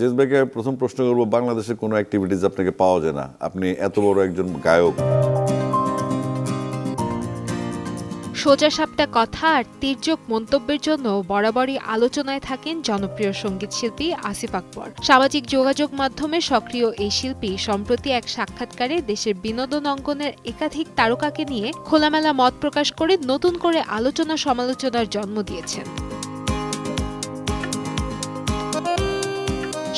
আজিজ ভাইকে প্রথম প্রশ্ন করবো, বাংলাদেশে কোনো অ্যাক্টিভিটিস আপনাকে পাওয়া যায় না, আপনি এত বড় একজন গায়ক। সোজাসাপটা কথা আর তির্যক মন্তব্যের জন্য বরাবরই আলোচনায় থাকেন জনপ্রিয় সঙ্গীতশিল্পী আসিফ আকবর। সামাজিক যোগাযোগ মাধ্যমে সক্রিয় এই শিল্পী সম্প্রতি এক সাক্ষাৎকারে দেশের বিনোদন অঙ্গনের একাধিক তারকাকে নিয়ে খোলামেলা মত প্রকাশ করে নতুন করে আলোচনা সমালোচনার জন্ম দিয়েছেন।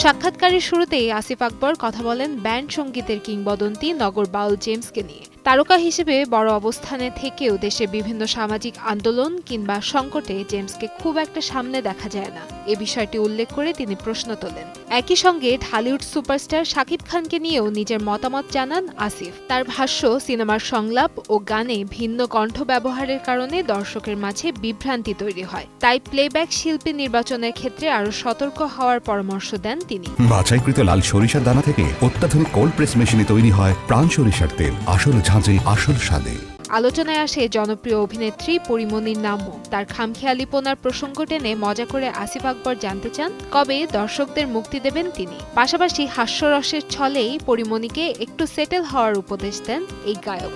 সাক্ষাৎকারের শুরুতেই আসিফ আকবর কথা বলেন ব্যান্ড সঙ্গীতের কিংবদন্তি নগর বাউল জেমসকে নিয়ে। তারকা হিসেবে বড় অবস্থানে থেকেও দেশে বিভিন্ন সামাজিক আন্দোলন কিংবা সংকটে জেমসকে খুব একটা সামনে দেখা যায় না, এ বিষয়টি উল্লেখ করে তিনি প্রশ্ন তোলেন। একই সঙ্গে ঢালিউড সুপারস্টার শাকিব খানকে নিয়েও নিজের মতামত জানান আসিফ। তার ভাষ্য, সিনেমার সংলাপ ও গানে ভিন্ন কণ্ঠ ব্যবহারের কারণে দর্শকের মাঝে বিভ্রান্তি তৈরি হয়, তাই প্লেব্যাক শিল্পী নির্বাচনের ক্ষেত্রে আরও সতর্ক হওয়ার পরামর্শ দেন তিনি। বাছাইকৃত লাল সরিষার দানা থেকে অত্যাধুনিক কোল্ড প্রেস মেশিনে তৈরি হয় প্রাণ সরিষার তেল, আসল ঝাঁঝে আসল স্বাদে। আলোচনায় আসে জনপ্রিয় অভিনেত্রী পরিমণির নামও। তার খামখেয়ালিপনার প্রসঙ্গ টেনে মজা করে আসিফ আকবর জানতে চান কবে দর্শকদের মুক্তি দেবেন তিনি। পাশাপাশি হাস্যরসের ছলেই পরিমণিকে একটু সেটেল হওয়ার উপদেশ দেন এই গায়ক।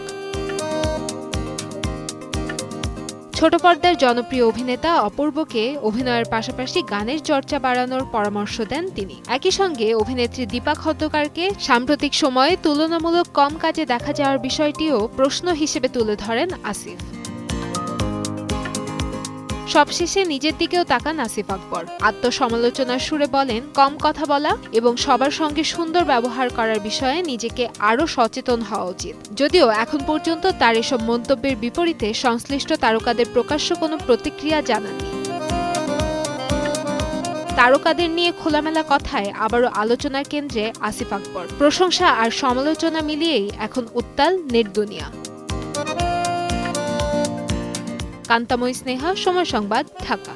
ছোট পর্দার জনপ্রিয় অভিনেতা অপূর্বকে অভিনয়ের পাশাপাশি গানের চর্চা বাড়ানোর পরামর্শ দেন তিনি। একই সঙ্গে অভিনেত্রী দীপা খদ্দকারকে সাম্প্রতিক সময়ে তুলনামূলক কম কাজে দেখা যাওয়ার বিষয়টিও প্রশ্ন হিসেবে তুলে ধরেন আসিফ। সবশেষে নিজের দিকেও তাকান আসিফ আকবর। আত্মসমালোচনার সুরে বলেন, কম কথা বলা এবং সবার সঙ্গে সুন্দর ব্যবহার করার বিষয়ে নিজেকে আরও সচেতন হওয়া উচিত। যদিও এখন পর্যন্ত তার এসব মন্তব্যের বিপরীতে সংশ্লিষ্ট তারকাদের প্রকাশ্য কোনো প্রতিক্রিয়া জানাননি। তারকাদের নিয়ে খোলামেলা কথায় আবারও আলোচনার কেন্দ্রে আসিফ আকবর। প্রশংসা আর সমালোচনা মিলিয়েই এখন উত্তাল নেট দুনিয়া। কান্তাময়ী স্নেহা, সময় সংবাদ, ঢাকা।